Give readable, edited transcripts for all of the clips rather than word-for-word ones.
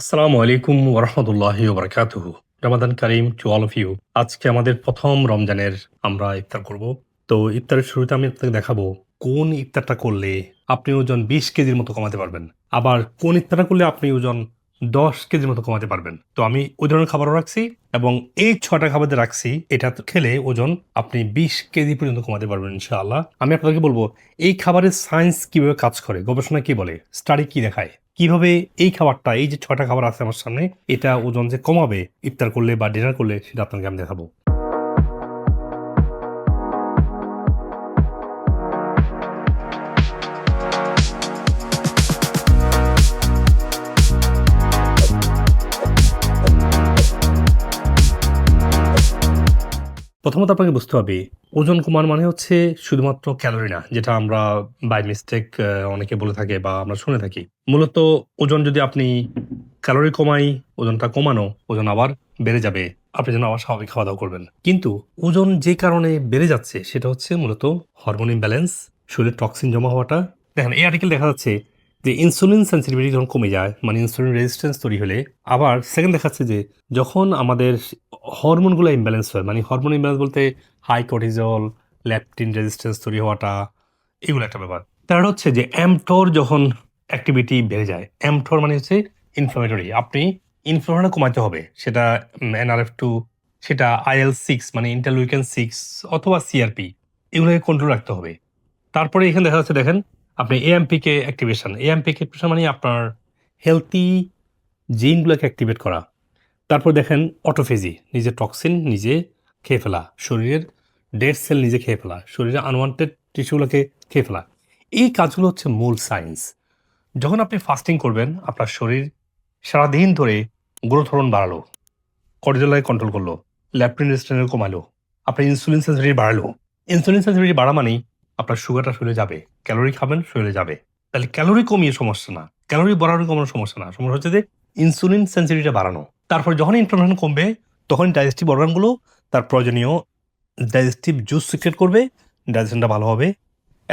আসসালামু আলাইকুম ওরহমতুল্লাহি ওবরাকাতুহু। রমাদান কারিম টু অল অফ ইউ। আজকে আমাদের প্রথম রমজানের আমরা ইফতার করব। তো ইফতারের শুরুতে আমি আপনাকে দেখাবো কোন ইফতারটা করলে আপনি ওজন ২০ কেজির মতো কমাতে পারবেন। আবার কোন ইফতারটা করলে আপনি ওজন ১০ কেজির মতো কমাতে পারবেন। তো আমি ওই ধরনের খাবারও রাখছি এবং এই ৬টা খাবার যে রাখছি এটা খেলে ওজন আপনি ২০ কেজি পর্যন্ত কমাতে পারবেন ইনশাআল্লাহ। আমি আপনাদেরকে বলব এই খাবারের সায়েন্স কিভাবে কাজ করে, গবেষণা কি বলে, স্টাডি কি দেখায়, কিভাবে এই খাবারটা, এই যে ৬টা খাবার আছে আমার সামনে, এটা ওজন যে কমাবে ইফতার করলে বা ডিনার করলে সেটা আপনাকে আমি দেখাবো। প্রথমত আপনাকে বুঝতে হবে ওজন কমানো মানে হচ্ছে শুধুমাত্র ক্যালোরি না, যেটা আমরা বাই মিস্টেক অনেকে বলে থাকে বা আমরা শুনে থাকি। মূলত ওজন যদি আপনি ক্যালোরি কমাই, ওজনটা কমানো, ওজন আবার বেড়ে যাবে। আপনি যেন আবার স্বাভাবিক খাওয়া-দাওয়া করবেন। কিন্তু ওজন যে কারণে বেড়ে যাচ্ছে সেটা হচ্ছে মূলত হরমোন ইমব্যালেন্স, শরীরে টক্সিন জমা হওয়াটা। দেখেন এই আর্টিকেল দেখা যাচ্ছে যে ইনসুলিন সেনসিটিভিটি যখন কমে যায়, মানে ইনসুলিন রেজিস্ট্যান্স তৈরি হলে, আবার সেকেন্ড দেখাচ্ছে যে যখন আমাদের হরমোনগুলো ইমব্যালেন্স হয়, মানে হরমোন ইমব্যালেন্স বলতে হাই কর্টিজল, ল্যাপটিন রেজিস্ট্যান্স তৈরি হওয়াটা, এগুলো একটা ব্যাপার। তার হচ্ছে যে mTOR যখন অ্যাক্টিভিটি বেড়ে যায়, mTOR মানে হচ্ছে ইনফ্লামেটরি। আপনি ইনফ্লামেশনটা কমাতে হবে। সেটা NRF2, সেটা IL-6 মানে ইন্টারলিউকেন-6 অথবা CRP, এগুলোকে কন্ট্রোল রাখতে হবে। তারপরে এখানে দেখা যাচ্ছে দেখেন আপনি AMPK অ্যাক্টিভেশন। AMPK অ্যাক্টিভেশন মানে আপনার হেলথি জিনগুলোকে অ্যাক্টিভেট করা। তারপর দেখেন অটোফেজি, নিজে টক্সিন নিজে খেয়ে ফেলা, শরীরের ডেড সেল নিজে খেয়ে ফেলা, শরীরে আনওয়ান্টেড টিস্যুগুলোকে খেয়ে ফেলা। এই কাজগুলো হচ্ছে মূল সায়েন্স। যখন আপনি ফাস্টিং করবেন, আপনার শরীর সারাদিন ধরে গ্রোথ হরমোন বাড়ালো, কর্টিজলকে কন্ট্রোল করলো, ল্যাপটিন রেজিস্ট্যান্স কমালো, আপনার ইনসুলিন সেনসিটিভিটি বাড়ালো। ইনসুলিন সেনসিটিভিটি বাড়া মানেই আপনার সুগারটা শরীরে যাবে, ক্যালোরি খাবেন শরীরে যাবে। তাহলে ক্যালোরি কমিয়ে সমস্যা না, ক্যালোরি বাড়ানো কমানোর সমস্যা না, সমস্যা হচ্ছে যে ইনসুলিন সেনসিটিভিটি বাড়ানো। তারপর যখন ইনফ্লামেশন কমবে তখন ডাইজেস্টিভ অর্গানগুলো তার প্রয়োজনীয় ডাইজেস্টিভ জুস সিক্রেট করবে, ডাইজেশনটা ভালো হবে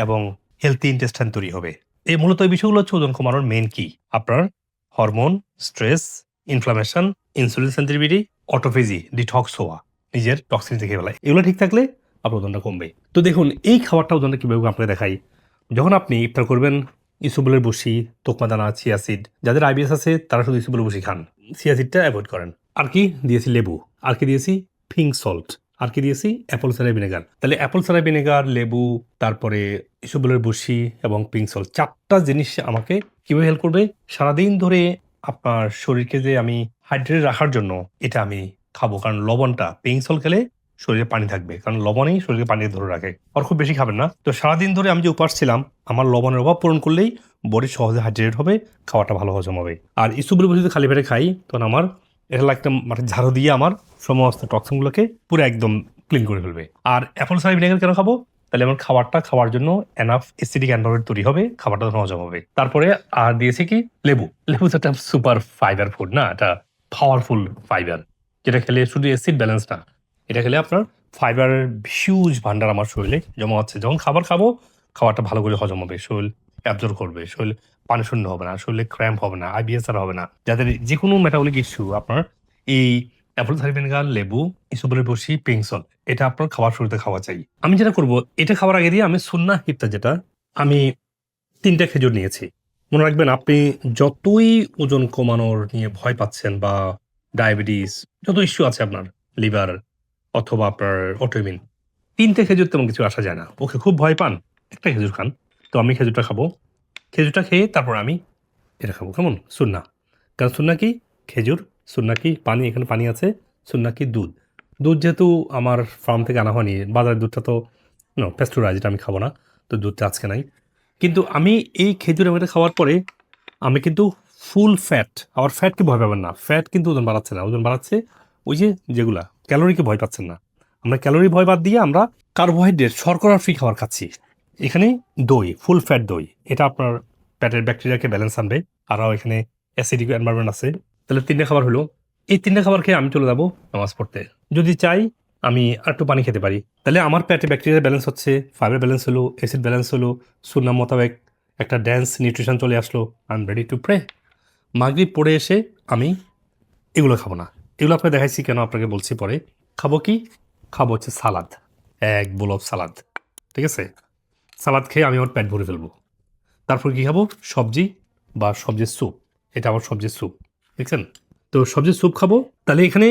এবং হেলথি ইন্টেস্টাইন তৈরি হবে। এই মূলত এই বিষয়গুলো হচ্ছে ওজন কমানোর মেইন কি। আপনার hormone, stress, inflammation, insulin sensitivity, autophagy, detox হওয়া, নিজের টক্সিন থেকে ফেলায়, এগুলো ঠিক থাকলে আপনার ওজনটা কমবে। তো দেখুন এই খাবারটা ওজনটা কীভাবে আপনাকে দেখাই। যখন আপনি ইফতার করবেন, ইসুবুলের বসি, তোকমাদানা, চিয়াসিড, যাদের আইবিএস আছে তারা শুধু ইসুবুলের বসি খান, চিয়াসিডটা অ্যাভয়েড করেন। আর কি দিয়েছি? লেবু। আর কি দিয়েছি? Pink salt. আর কি দিয়েছি? Apple cider vinegar. তাহলে অ্যাপল সাইডার ভিনেগার, লেবু, তারপরে ইসবগুলের বসি এবং পিঙ্ক সল্ট, ৪টা জিনিস আমাকে কিভাবে হেল্প করবে সারাদিন ধরে আপনার শরীরকে যে আমি হাইড্রেটেড রাখার জন্য এটা আমি খাবো। কারণ লবণটা, পিঙ্ক সল্ট খেলে শরীরে পানি থাকবে, কারণ লবণই শরীরে পানি ধরে রাখে। আর খুব বেশি খাবেন না। তো সারাদিন ধরে আমি যে উপাস ছিলাম, আমার লবণের অভাব পূরণ করলেই বডি সহজে হাইড্রেটেড হবে, খাওয়াটা ভালো হজম হবে। আর ইসবগুলের বসি যদি খালি পেটে খাই তখন আমার এটা একটা মানে ঝাড়ু দিয়ে আমার সমস্ত টক্সিনগুলোকে পুরো একদম ক্লিন করে ফেলবে। আর অ্যাপল সাইডার ভিনেগার কেন খাবো? তাহলে আমার খাবারটা খাওয়ার জন্য এনাফ অ্যাসিডিক এনভায়রনমেন্ট তৈরি হবে, খাবারটা তখন হজম হবে। তারপরে আর দিয়েছি কি? লেবু। লেবু তো একটা সুপার ফাইবার ফুড না, এটা পাওয়ারফুল ফাইবার, যেটা খেলে শুধু অ্যাসিড ব্যালেন্স না, এটা খেলে আপনার ফাইবারের হিউজ ভান্ডার আমার শরীরে জমা হচ্ছে। যখন খাবার খাবো, খাবারটা ভালো করে হজম হবে, শরীর অ্যাবজর্ব করবে, শরীর পানি শূন্য হবে না, শরীরে ক্র্যাম্প হবে না, আইবিএস আর হবে না। যাদের যে কোনো মেটাবলিক ইস্যু, আপনার এই অ্যাপল সাইডার ভিনেগার, লেবু, ইসবগুলের বসি, পিঙ্ক সল্ট, এটা আপনার খাবার শুরুতে খাওয়া চাই। আমি যেটা করব, এটা খাওয়ার আগে দিয়ে আমি সুন্নাহ ইফতার, যেটা আমি ৩টা খেজুর নিয়েছি। মনে রাখবেন আপনি যতই ওজন কমানোর নিয়ে ভয় পাচ্ছেন বা ডায়াবেটিস, যত ইস্যু আছে আপনার, লিভার অথবা আপনার অটোইমিউন, ৩টে খেজুর তেমন কিছু আসা যায় না। ওকে খুব ভয় পান, একটা খেজুর খান। তো আমি খেজুরটা খাবো। খেজুরটা খেয়ে তারপর আমি এটা খাবো। কেমন? সুন্নাহ। কারণ সুন্নাহ কি? খেজুর। সুন্নাহ কি? পানি, এখানে পানি আছে। সুন্নাহ কি? দুধ। দুধ যেহেতু আমার ফার্ম থেকে আনা হয়নি, বাজারের দুধটা তো প্যাস্টুরাইজড, এটা আমি খাবো না। তো দুধটা আজকে নাই। কিন্তু আমি এই খেজুর এটা খাওয়ার পরে আমি কিন্তু ফুল ফ্যাট, আবার ফ্যাটকে ভয় পাবেন না। ফ্যাট কিন্তু ওজন বাড়াচ্ছে না। ওজন বাড়াচ্ছে ওই যে যেগুলা, ক্যালোরিকে ভয় পাচ্ছেন না। আমরা ক্যালোরি ভয় বাদ দিয়ে আমরা কার্বোহাইড্রেট, শর্করা ফ্রি খাবার খাচ্ছি। এখানে দই, ফুল ফ্যাট দই, এটা আপনার পেটের ব্যাকটেরিয়াকে ব্যালেন্স আনবে। আরও এখানে অ্যাসিডিক এনভায়রনমেন্ট আছে। তাহলে ৩টে খাবার হলো। এই ৩টে খাবার খেয়ে আমি চলে যাবো নামাজ পড়তে। যদি চাই আমি আরেকটু পানি খেতে পারি। তাহলে আমার পেটে ব্যাকটেরিয়া ব্যালেন্স হচ্ছে, ফাইবার ব্যালেন্স হলো, অ্যাসিড ব্যালেন্স হলো, সুন্নাহ মোতাবেক একটা ড্যান্স নিউট্রিশন চলে আসলো। I am ready to pray. মাগরিব পড়ে এসে আমি এগুলো খাবো না। এগুলো আপনাকে দেখাইছি কেন, আপনাকে বলছি পরে। খাবো কি? খাবো হচ্ছে সালাদ, এক বোল অফ সালাদ, ঠিক আছে? সালাদ খেয়ে আমি আমার পেট ভরে ফেলবো। তারপর কি খাবো? সবজি বা সবজির স্যুপ। এটা আমার সবজির স্যুপ, দেখছেন? তো সবজির স্যুপ খাবো। তাহলে এখানে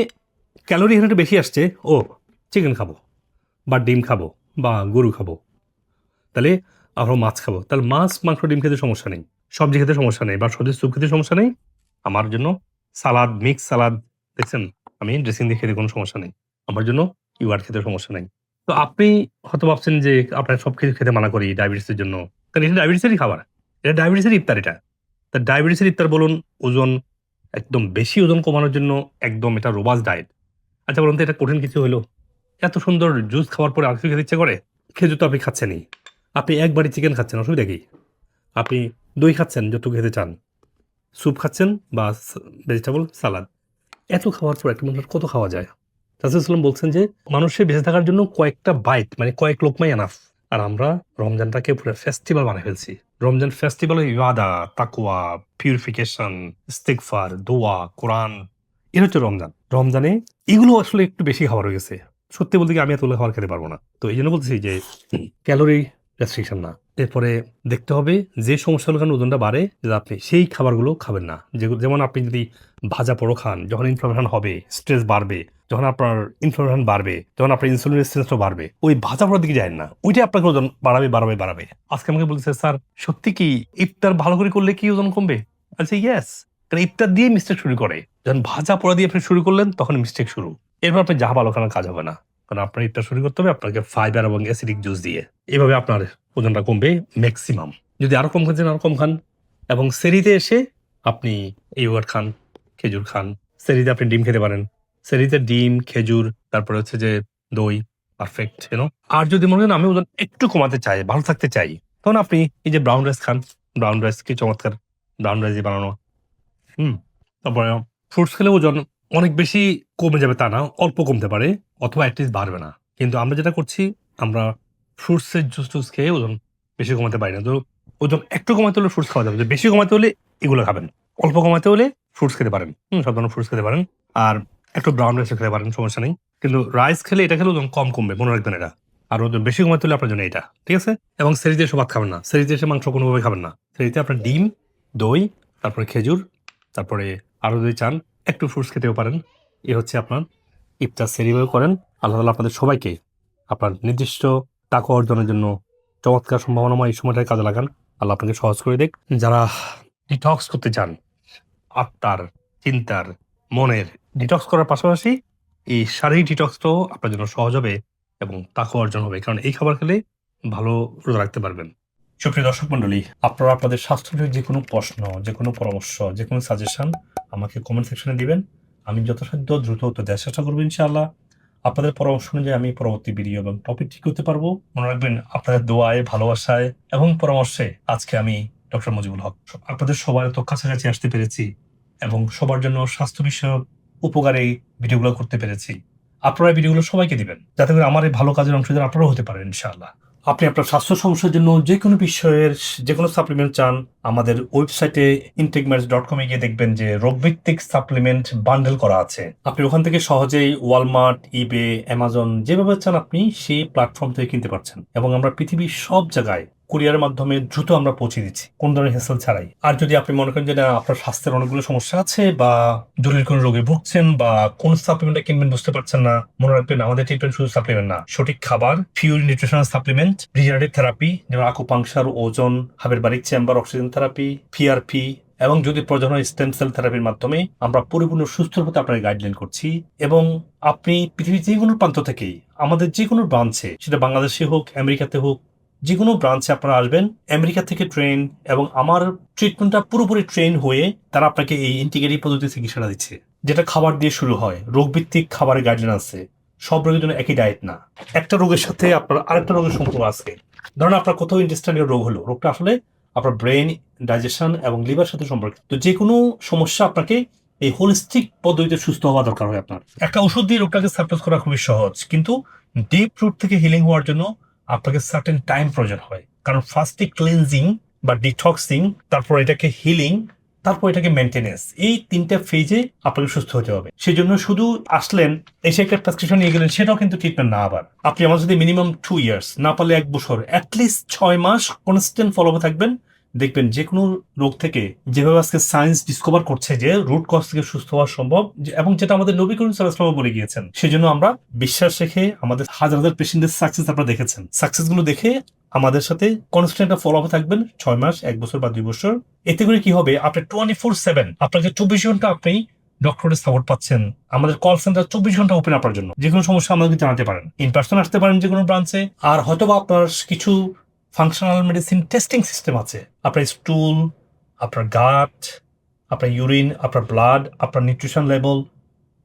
ক্যালোরি এখানে একটু বেশি আসছে। ও, চিকেন খাবো বা ডিম খাবো বা গরু খাবো, তাহলে আমরা মাছ খাবো। তাহলে মাছ, মাংস, ডিম খেতে সমস্যা নেই, সবজি খেতে সমস্যা নেই বা সবজির স্যুপ খেতে সমস্যা নেই। আমার জন্য সালাদ, মিক্স সালাদ, দেখছেন? আমি ড্রেসিং দিয়ে খেতে কোনো সমস্যা নেই। আমার জন্য ইওয়ার্ড খেতে সমস্যা নেই। তো আপনি হয়তো ভাবছেন যে আপনার সবকিছু খেতে মানা করি ডায়াবেটিসের জন্য। কারণ এটা ডায়াবেটিসেরই খাবার। এটা ডায়াবেটিসের ইফতার এটা। তা ডায়াবেটিসের ইফতার বলুন, ওজন একদম বেশি ওজন কমানোর জন্য একদম এটা রোবাস্ট ডায়েট। আচ্ছা বলুন তো, এটা কঠিন কিছু হইলো? এত সুন্দর জুস খাওয়ার পরে আর কিছু খেতে ইচ্ছে করে? খেজুর তো আপনি খাচ্ছেনই। আপনি এক বাটি চিকেন খাচ্ছেন, অসুবিধা কি? আপনি দই খাচ্ছেন যতটুকু খেতে চান। স্যুপ খাচ্ছেন বা ভেজিটেবল সালাদ। এত খাওয়ার পর একটা মানুষের কত খাওয়া যায়? রাসূলুল্লাহ সাল্লাল্লাহু আলাইহি ওয়াসাল্লাম বলছেন যে মানুষের বেঁচে থাকার জন্য কয়েকটা বাইট মানে কয়েক লোকমাই এনাফ। আর আমরা রমজানটাকে পুরো ফেস্টিভাল বানায় ফেলছি। রমজান ফেস্টিভাল ইবাদত, তাকওয়া, পিউরিফিকেশন, ইস্তিগফার, দোয়া, কোরআন, এর হচ্ছে রমজান। রমজানে এগুলো আসলে একটু বেশি খাবার হয়ে গেছে। সত্যি বলতে কি আমি এতগুলো খাবার খেতে পারবো না। তো এইজন্য বলতেছি যে ক্যালোরি রেস্ট্রিকশন না। এরপরে দেখতে হবে যে সমস্যাগুলোর কারণে ওজনটা বাড়ে, যে আপনি সেই খাবারগুলো খাবেন না। যেমন আপনি যদি ভাজা পোড়ো খান, যখন ইনফ্লামেশন হবে, স্ট্রেস বাড়বে, যখন আপনার ইনফ্লামেশন বাড়বে, যখন আপনার ইনসুলিন রেজিস্ট্যান্সটা বাড়বে, ওই ভাজা পোড়ার দিকে যায়েন না। ওইটাই আপনাকে ওজন বাড়াবে। আজকে আমাকে বলতেছে, স্যার সত্যি কি ইফতার ভালো করে করলে কি ওজন কমবে? আচ্ছা, ইয়েস। কারণ ইফতার দিয়ে মিস্টেক শুরু করে। যখন ভাজা পোড়া দিয়ে আপনি শুরু করলেন তখন মিস্টেক শুরু। এরপর আপনি যা ভালো খানা কাজ হবে না। কারণ আপনার ইফতার শুরু করতে হবে আপনাকে ফাইবার এবং অ্যাসিডিক জুস দিয়ে। এভাবে আপনার ওজনটা কমবে ম্যাক্সিমাম। যদি আরো কম খাচ্ছেন আরো কম খান। এবং সেরিতে এসে আপনি ইয়োগার্ট খান, খেজুর খান। সেরিতে আপনি ডিম খেতে পারেন। সেরিতে ডিম, খেজুর, তারপরে হচ্ছে যে দই, পারফেক্ট, আর যদি মনে করেন আমি ওজন একটু কমাতে চাই, ভালো থাকতে চাই, তখন আপনি এই যে ব্রাউন রাইস খান। ব্রাউন রাইস কি চমৎকার! ব্রাউন রাইস দিয়ে বানানো। হুম? তারপরে ফ্রুটস খেলে ওজন অনেক বেশি কমে যাবে তা না, অল্প কমতে পারে অথবা এট লিস্ট বাড়বে না। কিন্তু আমরা যেটা করছি, আমরা ফ্রুটসের জুস-টুস খেয়ে ওজন বেশি কমাতে পারি না। তো ওজন একটু কমাতে হলে ফ্রুটস খাওয়া যাবে। যদি বেশি কমাতে হলে এগুলো খাবেন। অল্প কমাতে হলে ফ্রুটস খেতে পারেন। সব ধরনের ফ্রুটস খেতে পারেন। আর একটু ব্রাউন রাইসও খেতে পারেন, সমস্যা নেই। কিন্তু রাইস খেলে, এটা খেলে ওজন কম কমবে, মনে রাখবেন এটা। আর ওজন বেশি কমাতে হলে আপনার জন্য এটা। ঠিক আছে? এবং সেরিতে এসে ভাত খাবেন না। সেরিতে এসে মাংস কোনোভাবে খাবেন না। সেরিতে আপনার ডিম, দই, তারপরে খেজুর, তারপরে আরো যদি চান একটু ফ্রুটস খেতেও পারেন। এ হচ্ছে আপনার ইফতার সেরিভাবে করেন। আল্লাহ তাআলা আপনাদের সবাইকে আপনার নির্দিষ্ট তাকওয়া অর্জনের জন্য চমৎকার সম্ভাবনাময় এই সময়টাকে কাজে লাগান। আল্লাহ আপনাকে সহজ করে দিক। যারা ডিটক্স করতে চান, আত্মার, চিন্তার, মনের ডিটক্স করার পাশাপাশি এই শারীরিক ডিটক্সটাও আপনার জন্য সহজ হবে এবং তাকওয়া অর্জন হবে। কারণ এই খাবার খেলে ভালো রোজা রাখতে পারবেন। সুপ্রিয় দর্শক মন্ডলী, আপনারা আপনাদের স্বাস্থ্য নিয়ে যে কোনো প্রশ্ন, যে কোনো পরামর্শ, যে কোনো সাজেশন আমাকে কমেন্ট সেকশনে দিবেন। আমি যথাসাধ্য দ্রুত উত্তর দেওয়ার চেষ্টা করবো ইনশাআল্লাহ। আপনাদের পরামর্শ অনুযায়ী আমি পরবর্তী ভিডিও এবং টপিক ঠিক করতে পারবো। মনে রাখবেন, আপনাদের দোয়ায়, ভালোবাসায় এবং পরামর্শে আজকে আমি ডক্টর মুজিবুল হক আপনাদের সবার এত কাছাকাছি আসতে পেরেছি এবং সবার জন্য স্বাস্থ্য বিষয়ক উপকারী ভিডিওগুলো করতে পেরেছি। আপনারা এই ভিডিওগুলো সবাইকে দিবেন, যাতে করে আমার এই ভালো কাজের অংশীদার আপনারাও হতে পারেন ইনশাআল্লাহ। আপনি আপনার স্বাস্থ্য সমস্যার জন্য যে কোনো বিষয়ের যে কোনো সাপ্লিমেন্ট চান, আমাদের ওয়েবসাইটে intakeMeds.com এ গিয়ে দেখবেন যে রোগভিত্তিক সাপ্লিমেন্ট বান্ডেল করা আছে। আপনি ওখান থেকে সহজেই ওয়ালমার্ট, ইবে, অ্যামাজন, যেভাবে চান আপনি সেই প্ল্যাটফর্ম থেকে কিনতে পারছেন। এবং আমরা পৃথিবীর সব জায়গায় কুরিয়ারের মাধ্যমে দ্রুত আমরা পৌঁছে দিচ্ছি, কোন ধরনের হেসেল ছাড়াই। আর যদি আপনি মনে করেন যে না, আপনার স্বাস্থ্যের অনেকগুলো সমস্যা আছে বা জটিল কোনো রোগে ভুগছেন বা কোন সাপ্লিমেন্টটা কিনবেন বুঝতে পারছেন না, মনে রাখবেন আমাদের ট্রিটমেন্ট শুধু সাপ্লিমেন্ট না, সঠিক খাবার, pure nutritional supplement, regenerative therapy যেমন আকুপাংশার, ওজন, হাবের বারিক চেম্বার, অক্সিজেন থেরাপি, পিআরপি, এবং যদি প্রয়োজন হয় স্টেম সেল থেরাপির মাধ্যমে আমরা পরিপূর্ণ সুস্থ হতে আপনাকে গাইডলাইন করছি। এবং আপনি পৃথিবীর যে কোনো প্রান্ত থেকেই আমাদের যে কোনো ব্রাঞ্চে, সেটা বাংলাদেশে হোক, আমেরিকাতে হোক, যে কোনো ব্রাঞ্চে আপনারা আসবেন, আমেরিকা থেকে ট্রেন এবং আমার ট্রিটমেন্টটা পুরোপুরি ট্রেন হয়ে তারা আপনাকে এই ইন্টিগ্রেটিভ পদ্ধতি চিকিৎসাটা দিচ্ছে, যেটা খাবার দিয়ে শুরু হয়। রোগভিত্তিক খাবারের গাইডলাইন আছে। সব রোগের জন্য একই ডায়েট না, একটা রোগের সাথে আপনার আরেকটা রোগের সম্পর্ক আছে। ধরুন আপনার কোথাও ইন্টেস্টাইনাল রোগ হলো, রোগটা আসলে আপনার ব্রেন, ডাইজেশন এবং লিভার সাথে সম্পর্কিত। তো যে কোনো সমস্যা আপনাকে এই হোলিস্টিক পদ্ধতিতে সুস্থ হওয়া দরকার হয়। আপনার একটা ওষুধ দিয়ে রোগটাকে সাপ্রেস করা খুবই সহজ, কিন্তু ডিপ রুট থেকে হিলিং হওয়ার জন্য আপনাকে সার্টেন টাইম প্রয়োজন হয়। কারণ ফার্স্টে ক্লিনজিং বা ডিটক্সিং, তারপর এটাকে হিলিং, তারপর এটাকে মেনটেনেন্স, এই 3টা ফেজে আপনাকে সুস্থ হতে হবে। সেই জন্য শুধু আসলেন এসে একটা প্রেসক্রিপশন নিয়ে গেলেন সেটাও কিন্তু ট্রিটমেন্ট না। আবার আপনি আমার যদি মিনিমাম 2 ইয়ার্স, না পারলে 1 বছর, অ্যাটলিস্ট 6 মাস কনস্ট্যান্ট ফলো আপ থাকবেন, দেখবেন যে কোনো রোগ থেকে যেভাবে আজকে সায়েন্স ডিসকভার করছে যে রুট কজ থেকে সুস্থ হওয়া সম্ভব, এবং যেটা আমাদের নবী করিম সাল্লাল্লাহু আলাইহি ওয়াসাল্লাম বলে গিয়েছেন। সেজন্য আমরা বিশ্বাস রেখে আমাদের হাজার হাজার পেশেন্টের সাকসেস আপনারা দেখেছেন, সাকসেস গুলো দেখে আমাদের সাথে কনস্ট্যান্ট ফলো আপ থাকবেন 6 মাস, 1 বছর বা 2 বছর। এতে করে কি হবে, আপনি 24/7 আপনাকে 24 ঘন্টা আপনি ডক্টরের সাপোর্ট পাচ্ছেন। আমাদের কল সেন্টার 24 ঘন্টা ওপেন আপনার জন্য। যে কোনো সমস্যা আমাদেরকে জানাতে পারেন, ইন পার্সন আসতে পারেন যে কোনো ব্রাঞ্চে। আর হয়তোবা আপনার কিছু ফাংশনাল মেডিসিন টেস্টিং সিস্টেম আছে, আপনার স্টুল, আপনার গাট, আপনার ইউরিন, আপনার ব্লাড, আপনার নিউট্রিশন লেভেল,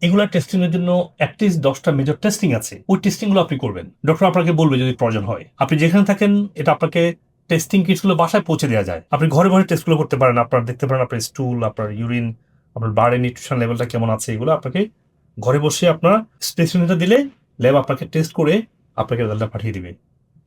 এগুলা টেস্টিং এর জন্য অ্যাটলিস্ট 10টা মেজর টেস্টিং আছে। ওই টেস্টিং গুলো আপনি করবেন, ডক্টর আপনাকে বলবে যদি প্রয়োজন হয়। আপনি যেখানে থাকেন এটা আপনাকে টেস্টিং কিটস গুলো বাসায় পৌঁছে দেওয়া যায়। আপনি ঘরে বসে টেস্ট গুলো করতে পারেন, আপনার দেখতে পারেন আপনার স্টুল, আপনার ইউরিন, আপনার ব্লাডের নিউট্রিশন লেভেলটা কেমন আছে, এগুলো আপনাকে ঘরে বসে আপনার স্পেসিমেনটা দিলে ল্যাব আপনাকে টেস্ট করে আপনাকে রেজাল্টটা পাঠিয়ে দিবে।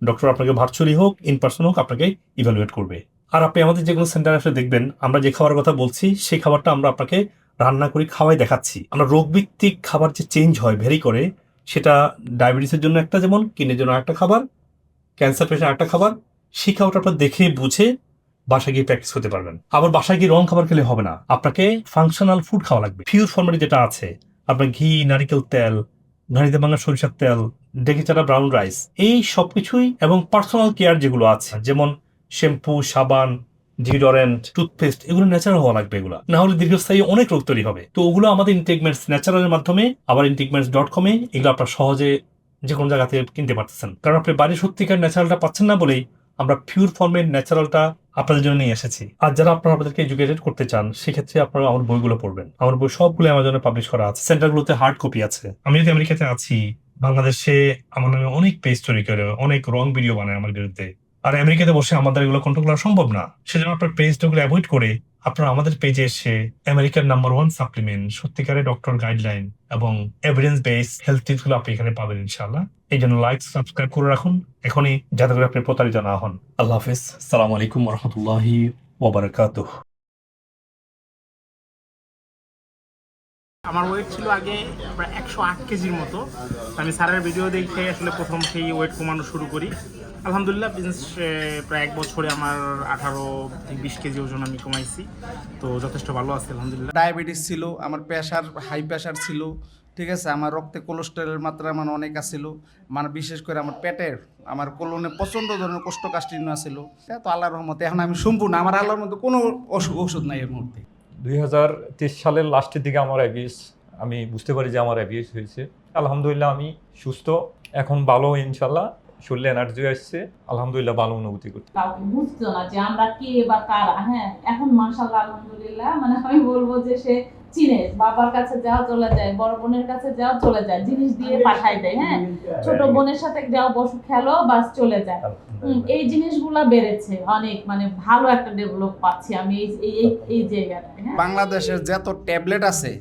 ডক্টর আপনাকে ভার্চুয়ালি হোক ইন পার্সন হোক আপনাকে ইভ্যালুয়েট করবে। আর আপনি আমাদের যে কোনো সেন্টারে এসে দেখবেন আমরা যে খাবারের কথা বলছি সেই খাবারটা আমরা আপনাকে রান্না করে খাওয়াই দেখাচ্ছি। আমরা রোগভিত্তিক খাবার যে চেঞ্জ হয় ভেরি করে, সেটা ডায়াবেটিসের জন্য একটা, যেমন কিডনির জন্য একটা খাবার, ক্যান্সার পেশেন্ট একটা খাবার, সেই খাবারটা আপনার দেখে বুঝে বাসায় গিয়ে প্র্যাকটিস করতে পারবেন। আবার বাসায় গিয়ে রং খাবার খেলে হবে না, আপনাকে ফাংশনাল ফুড খাওয়া লাগবে। পিওর ফর্মেটে যেটা আছে আপনার ঘি, নারিকেল তেল, ঘানিতে ভাঙা সরিষার তেল, ডেকে চাটা ব্রাউন রাইস, এই সবকিছুই, এবং পার্সোনাল কেয়ার যেগুলো আছে যেমন শ্যাম্পু, সাবান, ডিওডোরেন্ট, টুথপেস্ট, এগুলো ন্যাচারাল হওয়া লাগবে। এগুলো না হলে দীর্ঘস্থায়ী অনেক রোগ তৈরি হবে। তো ওগুলো আমাদের ইনটেকমেন্টস ন্যাচারালের মাধ্যমে, আবার ইনটেকমেন্টস.com এগুলো আপনার সহজে যে কোনো জায়গা থেকে কিনতে পারতেছেন। কারণ আপনি বাড়ির সত্যিকার ন্যাচারালটা পাচ্ছেন না বলেই আমরা পিওর ফর্মের ন্যাচারালটা আপনাদের জন্য নিয়ে এসেছি। আর যারা আপনারা আমাদেরকে এডুকেটেড করতে চান সেক্ষেত্রে আপনারা আমার বইগুলো পড়বেন। আমার বই সবগুলো অ্যামাজনে পাবলিশ করা আছে, সেন্টারগুলোতে হার্ড কপি আছে। আমি যদি আমেরিকাতে আছি, বাংলাদেশে আমার নামে অনেক পেজ তৈরি করে অনেক রং ভিডিও বানায় আমার বিরুদ্ধে, আর আমেরিকাতে বসে আমাদের এগুলো কন্ট্রোল করা সম্ভব না। সেজন্য আপনার পেজগুলো অ্যাভয়েড করে আপনারা আমাদের পেজে এসে আমেরিকার নাম্বার 1 সাপ্লিমেন্ট, সত্যিকারের ডক্টর গাইডলাইন এবং এভিডেন্স বেস হেলথ টিপস গুলো আপনি এখানে পাবেন ইনশাআল্লাহ। এই জন্য লাইক, সাবস্ক্রাইব করে রাখুন এখনই, যাতে করে আপনি প্রতারিত না হন। আল্লাহ হাফেজ, সালাম আলাইকুম রহমতুল্লাহি ওয়াবারাকাতুহ। আমার ওয়েট ছিল আগে প্রায় 108 কেজির মতো। আমি স্যারের ভিডিও দেখে আসলে প্রথম সেই ওয়েট কমানো শুরু করি। আলহামদুলিল্লাহ বিজনেস প্রায় 1 বছরে আমার 18 থেকে 20 কেজি ওজন আমি কমাইছি। তো যথেষ্ট ভালো আছে আলহামদুলিল্লাহ। ডায়াবেটিস ছিল, আমার প্রেশার, হাই প্রেশার ছিল, ঠিক আছে। আমার রক্তে কোলেস্টেরলের মাত্রা মানে অনেক আছিল, মানে বিশেষ করে আমার পেটের, আমার কোলনে প্রচণ্ড ধরনের কোষ্ঠকাঠিন্য আছিল। তো আল্লাহর রহমতে এখন আমি সম্পূর্ণ, আমার আল্লাহর মধ্যে কোনো ওষুধ নাই এর মধ্যে। 2023 সালের লাস্টের দিকে আমার অ্যাবিউস, আমি বুঝতে পারি যে আমার অ্যাবিউস হয়েছে। আলহামদুলিল্লাহ আমি সুস্থ, এখন ভালো, ইনশাল্লাহ শরীরে এনার্জি আসছে, আলহামদুলিল্লাহ ভালো অনুভূতি করছি। কাউকে বুঝতো না যে আমরা কে বা কারা। হ্যাঁ, এখন মাশাআল্লাহ আলহামদুলিল্লাহ, মানে আমি বলবো যে সে চিনে, বাবার কাছে যাও চলে যায়, বড় বোনের কাছে যাও চলে যায়, জিনিস দিয়ে পাঠাই দেয়। হ্যাঁ, ছোট বোনের সাথে যাও বসে খেলো, বাস চলে যায়। এই জিনিসগুলা বেড়েছে অনেক, মানে ভালো একটা ডেভেলপ পাচ্ছি আমি এই জায়গাটায়। হ্যাঁ, বাংলাদেশের যত ট্যাবলেট আছে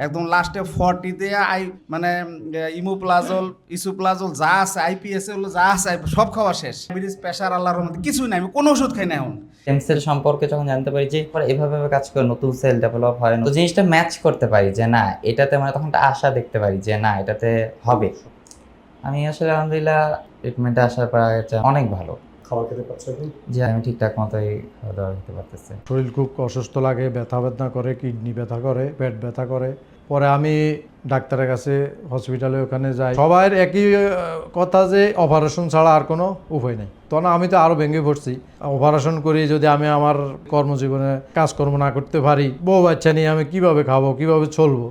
একদম লাস্টে 40-তে মানে ইমোপ্লাজল, ইসোপ্লাজল যা আছে, আইপিএস এগুলো যা আছে সব খাওয়া শেষ। ডায়াবেটিস, প্রেশার, আল্লাহর রহমতে কিছুই নাই, আমি কোনো ওষুধ খাই না এখন। স্টেম সেল সম্পর্কে যখন জানতে পারি যে এভাবে কাজ করে নতুন সেল ডেভেলপ হয়, তো জিনিসটা ম্যাচ করতে পারি যে না এটাতে, মানে তখন আশা দেখতে পারি যে না এটাতে হবে। আমি আসলে আলহামদুলিল্লাহ ট্রিটমেন্টে আসার পর অনেক ভালো খাবার খেতে পারছেন? যে আমি ঠিকঠাক মতোই খাওয়া দাওয়া খেতে পারতেছি। শরীর খুব অসুস্থ লাগে, ব্যথা বেদনা করে, কিডনি ব্যথা করে, পেট ব্যথা করে। পরে আমি ডাক্তারের কাছে হসপিটালে ওখানে যাই, সবার একই কথা যে অপারেশন ছাড়া আর কোনো উপায় নেই। তখন আমি তো আরও ভেঙে পড়ছি, অপারেশন করি যদি আমি আমার কর্মজীবনে কাজকর্ম না করতে পারি, বউ বাচ্চা নিয়ে আমি কিভাবে খাবো, কিভাবে চলবো।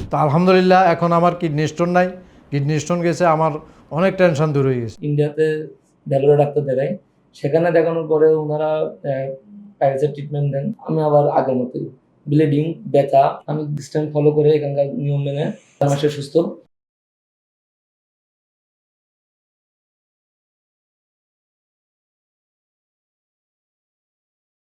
তো আলহামদুলিল্লাহ এখন আমার কিডনি স্টোন নাই, কিডনি স্টোন গেছে, আমার অনেক টেনশন দূর হয়ে গেছে। ইন্ডিয়াতে ভ্যালুরা ডাক্তার দেখাই, সেখানে দেখানোর পরে ওনারা প্যারাসাইট ট্রিটমেন্ট দেন। আমি আবার আগের মতোই ব্লিডিং, ব্যথা, আমি ডিস্টেন্স ফলো করে এখানকার নিয়ম মেনে 4 মাসে সুস্থ।